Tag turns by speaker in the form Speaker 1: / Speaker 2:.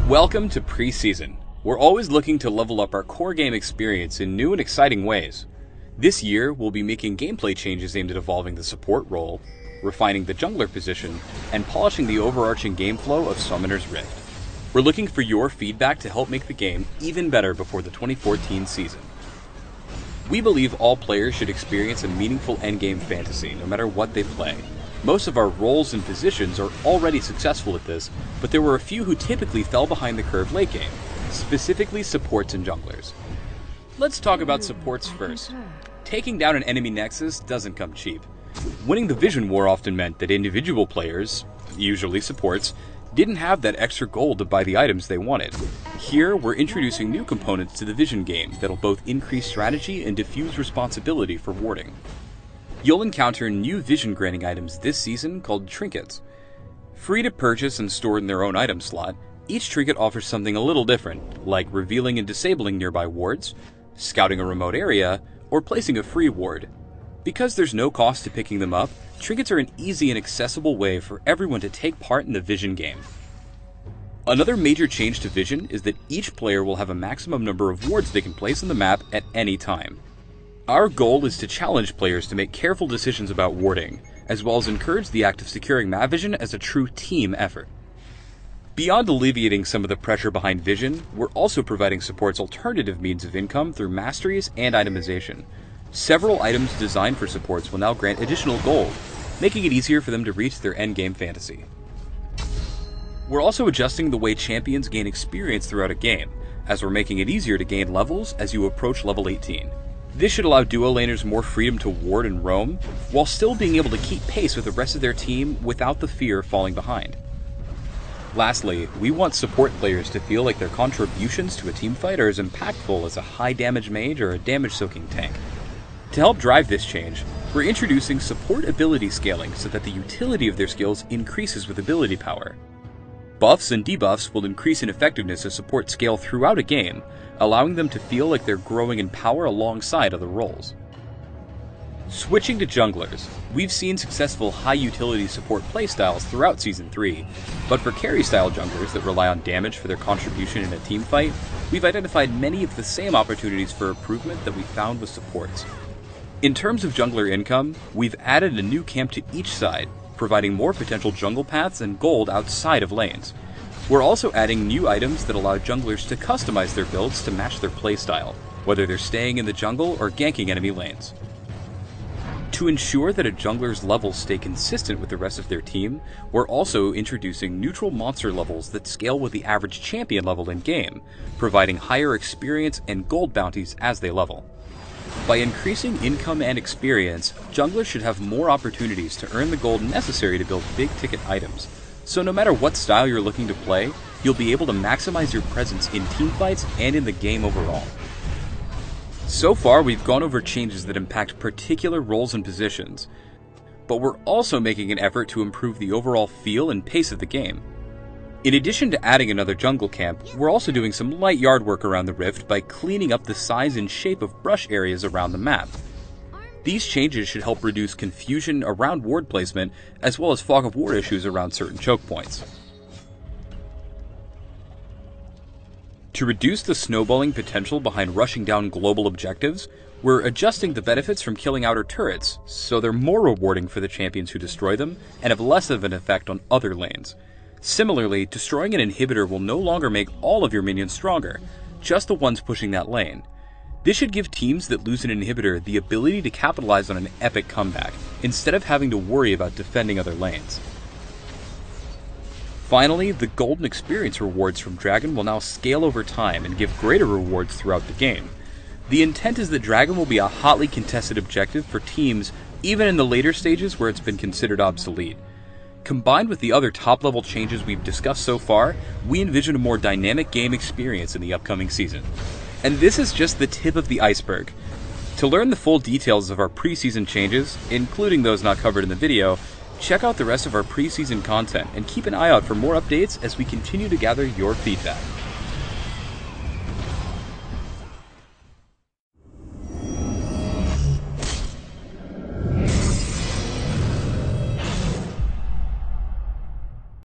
Speaker 1: Welcome to Preseason. We're always looking to level up our core game experience in new and exciting ways. This year, we'll be making gameplay changes aimed at evolving the support role, refining the jungler position, and polishing the overarching game flow of Summoner's Rift. We're looking for your feedback to help make the game even better before the 2014 season. We believe all players should experience a meaningful endgame fantasy, no matter what they play. Most of our roles and positions are already successful at this, but there were a few who typically fell behind the curve late game, specifically supports and junglers. Let's talk about supports first. Taking down an enemy nexus doesn't come cheap. Winning the Vision War often meant that individual players, usually supports, didn't have that extra gold to buy the items they wanted. Here, we're introducing new components to the Vision game that'll both increase strategy and diffuse responsibility for warding. You'll encounter new vision granting items this season called trinkets. Free to purchase and stored in their own item slot, each trinket offers something a little different, like revealing and disabling nearby wards, scouting a remote area, or placing a free ward. Because there's no cost to picking them up, trinkets are an easy and accessible way for everyone to take part in the Vision game. Another major change to Vision is that each player will have a maximum number of wards they can place on the map at any time. Our goal is to challenge players to make careful decisions about warding, as well as encourage the act of securing map vision as a true team effort. Beyond alleviating some of the pressure behind Vision, we're also providing supports alternative means of income through masteries and itemization. Several items designed for supports will now grant additional gold, making it easier for them to reach their endgame fantasy. We're also adjusting the way champions gain experience throughout a game, as we're making it easier to gain levels as you approach level 18. This should allow duo laners more freedom to ward and roam, while still being able to keep pace with the rest of their team without the fear of falling behind. Lastly, we want support players to feel like their contributions to a teamfight are as impactful as a high damage mage or a damage soaking tank. To help drive this change, we're introducing support ability scaling so that the utility of their skills increases with ability power. Buffs and debuffs will increase in effectiveness as support scale throughout a game, allowing them to feel like they're growing in power alongside other roles. Switching to junglers, we've seen successful high-utility support playstyles throughout Season 3, but for carry-style junglers that rely on damage for their contribution in a teamfight, we've identified many of the same opportunities for improvement that we found with supports. In terms of jungler income, we've added a new camp to each side, providing more potential jungle paths and gold outside of lanes. We're also adding new items that allow junglers to customize their builds to match their playstyle, whether they're staying in the jungle or ganking enemy lanes. To ensure that a jungler's levels stay consistent with the rest of their team, we're also introducing neutral monster levels that scale with the average champion level in-game, providing higher experience and gold bounties as they level. By increasing income and experience, junglers should have more opportunities to earn the gold necessary to build big-ticket items. So no matter what style you're looking to play, you'll be able to maximize your presence in teamfights and in the game overall. So far, we've gone over changes that impact particular roles and positions, but we're also making an effort to improve the overall feel and pace of the game. In addition to adding another jungle camp, we're also doing some light yard work around the Rift by cleaning up the size and shape of brush areas around the map. These changes should help reduce confusion around ward placement, as well as fog of war issues around certain choke points. To reduce the snowballing potential behind rushing down global objectives, we're adjusting the benefits from killing outer turrets, so they're more rewarding for the champions who destroy them, and have less of an effect on other lanes. Similarly, destroying an inhibitor will no longer make all of your minions stronger, just the ones pushing that lane. This should give teams that lose an inhibitor the ability to capitalize on an epic comeback, instead of having to worry about defending other lanes. Finally, the golden experience rewards from Dragon will now scale over time and give greater rewards throughout the game. The intent is that Dragon will be a hotly contested objective for teams even in the later stages where it's been considered obsolete. Combined with the other top-level changes we've discussed so far, we envision a more dynamic game experience in the upcoming season. And this is just the tip of the iceberg. To learn the full details of our preseason changes, including those not covered in the video, check out the rest of our preseason content and keep an eye out for more updates as we continue to gather your feedback.